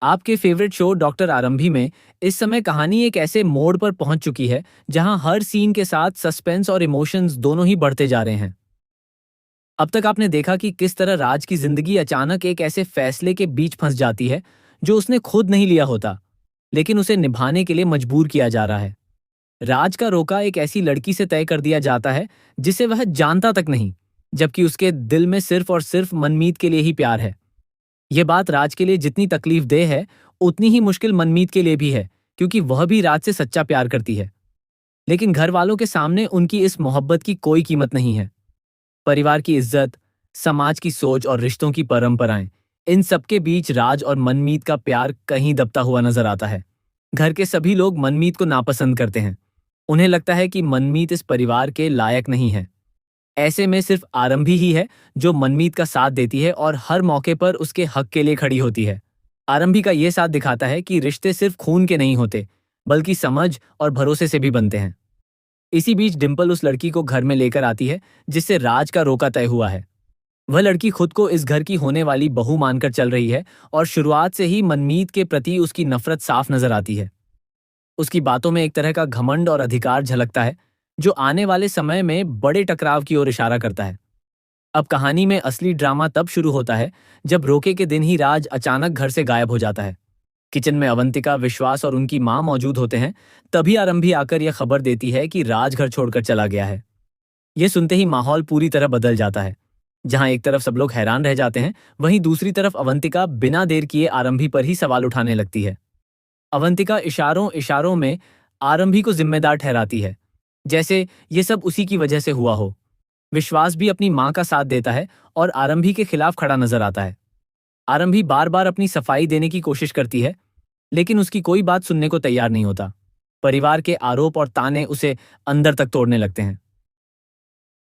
आपके favourite show doctor आरंभी में इस समय कहानी एक ऐसे मोड़ पर पहुंच चुकी है जहां हर सीन के साथ सस्पेंस और इमोशंस दोनों ही बढ़ते जा रहे हैं। अब तक आपने देखा कि किस तरह राज की जिंदगी अचानक एक ऐसे फैसले के बीच फंस जाती है जो उसने खुद नहीं लिया होता, लेकिन उसे निभाने के लिए मजबूर किया जा रहा है। राज का रोका एक ऐसी लड़की से तय कर दिया जाता है जिसे वह जानता तक नहीं, जबकि उसके दिल में सिर्फ और सिर्फ मनमीत के लिए ही प्यार है। ये बात राज के लिए जितनी तकलीफदेह है, उतनी ही मुश्किल मनमीत के लिए भी है, क्योंकि वह भी राज से सच्चा प्यार करती है। लेकिन घर वालों के सामने उनकी इस मोहब्बत की कोई कीमत नहीं है। परिवार की इज्जत, समाज की सोच और रिश्तों की परंपराएं, इन सबके बीच राज और मनमीत का प्यार कहीं दबता हुआ नजर आता है। घर के सभी लोग मनमीत को नापसंद करते हैं। उन्हें लगता है कि मनमीत इस परिवार के लायक नहीं है। ऐसे में सिर्फ आरंभी ही है जो मनमीत का साथ देती है और हर मौके पर उसके हक के लिए खड़ी होती है। आरंभी का यह साथ दिखाता है कि रिश्ते सिर्फ खून के नहीं होते, बल्कि समझ और भरोसे से भी बनते हैं। इसी बीच डिंपल उस लड़की को घर में लेकर आती है जिससे राज का रोका तय हुआ है। वह लड़की खुद को इस घर की होने वाली बहू मानकर चल रही है और शुरुआत से ही मनमीत के प्रति उसकी नफरत साफ नजर आती है। उसकी बातों में एक तरह का घमंड और अधिकार झलकता है, जो आने वाले समय में बड़े टकराव की ओर इशारा करता है। अब कहानी में असली ड्रामा तब शुरू होता है जब रोके के दिन ही राज अचानक घर से गायब हो जाता है। किचन में अवंतिका, विश्वास और उनकी मां मौजूद होते हैं। तभी आरंभी आकर यह खबर देती है कि राज घर छोड़कर चला गया है। यह सुनते ही माहौल पूरी तरह बदल जाता है। जहां एक तरफ सब लोग हैरान रह जाते हैं, वहीं दूसरी तरफ अवंतिका बिना देर किए आरंभी पर ही सवाल उठाने लगती है। अवंतिका इशारों इशारों में आरंभी को जिम्मेदार ठहराती है, जैसे ये सब उसी की वजह से हुआ हो। विश्वास भी अपनी मां का साथ देता है और आरंभी के खिलाफ खड़ा नजर आता है। आरंभी बार बार अपनी सफाई देने की कोशिश करती है, लेकिन उसकी कोई बात सुनने को तैयार नहीं होता। परिवार के आरोप और ताने उसे अंदर तक तोड़ने लगते हैं।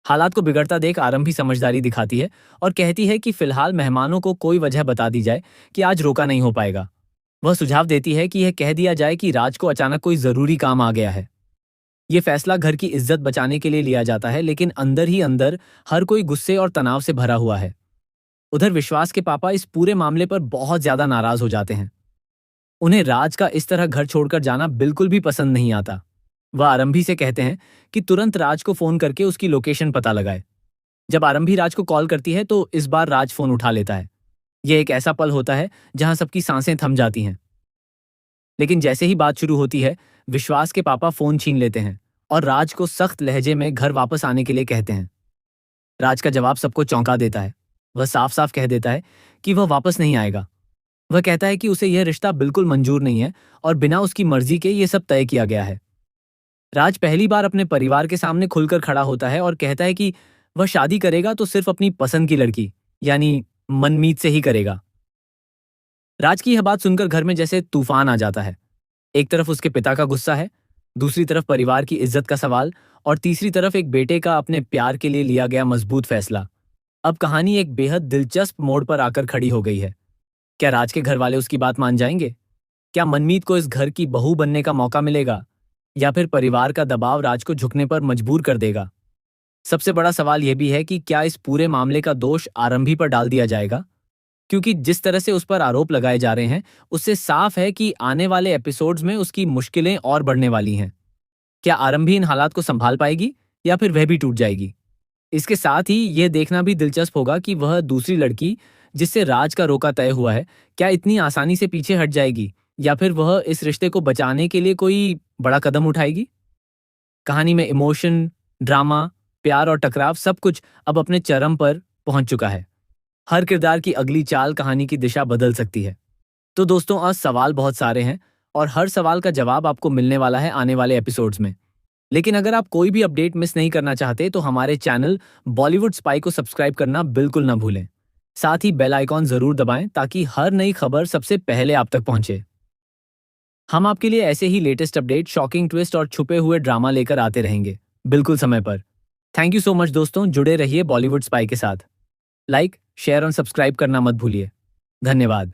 हालात को बिगड़ता देख आरंभी समझदारी दिखाती है और कहती है कि फिलहाल मेहमानों को कोई वजह बता दी जाए कि आज रोका नहीं हो पाएगा। वह सुझाव देती है कि यह कह दिया जाए कि राज को अचानक कोई जरूरी काम आ गया है। यह फैसला घर की इज्जत बचाने के लिए लिया जाता है, लेकिन अंदर ही अंदर हर कोई गुस्से और तनाव से भरा हुआ है। उधर विश्वास के पापा इस पूरे मामले पर बहुत ज्यादा नाराज हो जाते हैं। उन्हें राज का इस तरह घर छोड़कर जाना बिल्कुल भी पसंद नहीं आता। वह आरंभी से कहते हैं कि तुरंत राज को फोन करके उसकी लोकेशन पता लगाए। जब आरंभी राज को कॉल करती है तो इस बार राज फोन उठा लेता है। यह एक ऐसा पल होता है जहां सबकी सांसें थम जाती हैं। लेकिन जैसे ही बात शुरू होती है, विश्वास के पापा फोन छीन लेते हैं और राज को सख्त लहजे में घर वापस आने के लिए कहते हैं। राज का जवाब सबको चौंका देता है। वह साफ साफ कह देता है कि वह वापस नहीं आएगा। वह कहता है कि उसे यह रिश्ता बिल्कुल मंजूर नहीं है और बिना उसकी मर्जी के ये सब तय किया गया है। राज पहली बार अपने परिवार के सामने खुलकर खड़ा होता है और कहता है कि वह शादी करेगा तो सिर्फ अपनी पसंद की लड़की, यानी मनमीत से ही करेगा। राज की यह बात सुनकर घर में जैसे तूफान आ जाता है। एक तरफ उसके पिता का गुस्सा है, दूसरी तरफ परिवार की इज्जत का सवाल और तीसरी तरफ एक बेटे का अपने प्यार के लिए लिया गया मजबूत फैसला। अब कहानी एक बेहद दिलचस्प मोड़ पर आकर खड़ी हो गई है। क्या राज के घर वाले उसकी बात मान जाएंगे? क्या मनमीत को इस घर की बहू बनने का मौका मिलेगा, या फिर परिवार का दबाव राज को झुकने पर मजबूर कर देगा? सबसे बड़ा सवाल यह भी है कि क्या इस पूरे मामले का दोष आरंभी पर डाल दिया जाएगा? क्योंकि जिस तरह से उस पर आरोप लगाए जा रहे हैं, उससे साफ है कि आने वाले एपिसोड्स में उसकी मुश्किलें और बढ़ने वाली हैं। क्या आरंभी इन हालात को संभाल पाएगी या फिर वह भी टूट जाएगी? इसके साथ ही यह देखना भी दिलचस्प होगा कि वह दूसरी लड़की जिससे राज का रोका तय हुआ है, क्या इतनी आसानी से पीछे हट जाएगी या फिर वह इस रिश्ते को बचाने के लिए कोई बड़ा कदम उठाएगी? कहानी में इमोशन, ड्रामा, प्यार और टकराव सब कुछ अब अपने चरम पर पहुंच चुका है। हर किरदार की अगली चाल कहानी की दिशा बदल सकती है। तो दोस्तों, आज सवाल बहुत सारे हैं और हर सवाल का जवाब आपको मिलने वाला है आने वाले एपिसोड्स में। लेकिन अगर आप कोई भी अपडेट मिस नहीं करना चाहते तो हमारे चैनल बॉलीवुड स्पाई को सब्सक्राइब करना बिल्कुल ना भूलें। साथ ही बेल आइकॉन जरूर दबाएं ताकि हर नई खबर सबसे पहले आप तक पहुंचे। हम आपके लिए ऐसे ही लेटेस्ट अपडेट, शॉकिंग ट्विस्ट और छुपे हुए ड्रामा लेकर आते रहेंगे, बिल्कुल समय पर। थैंक यू सो मच दोस्तों, जुड़े रहिए बॉलीवुड स्पाई के साथ। लाइक, शेयर और सब्सक्राइब करना मत भूलिए। धन्यवाद।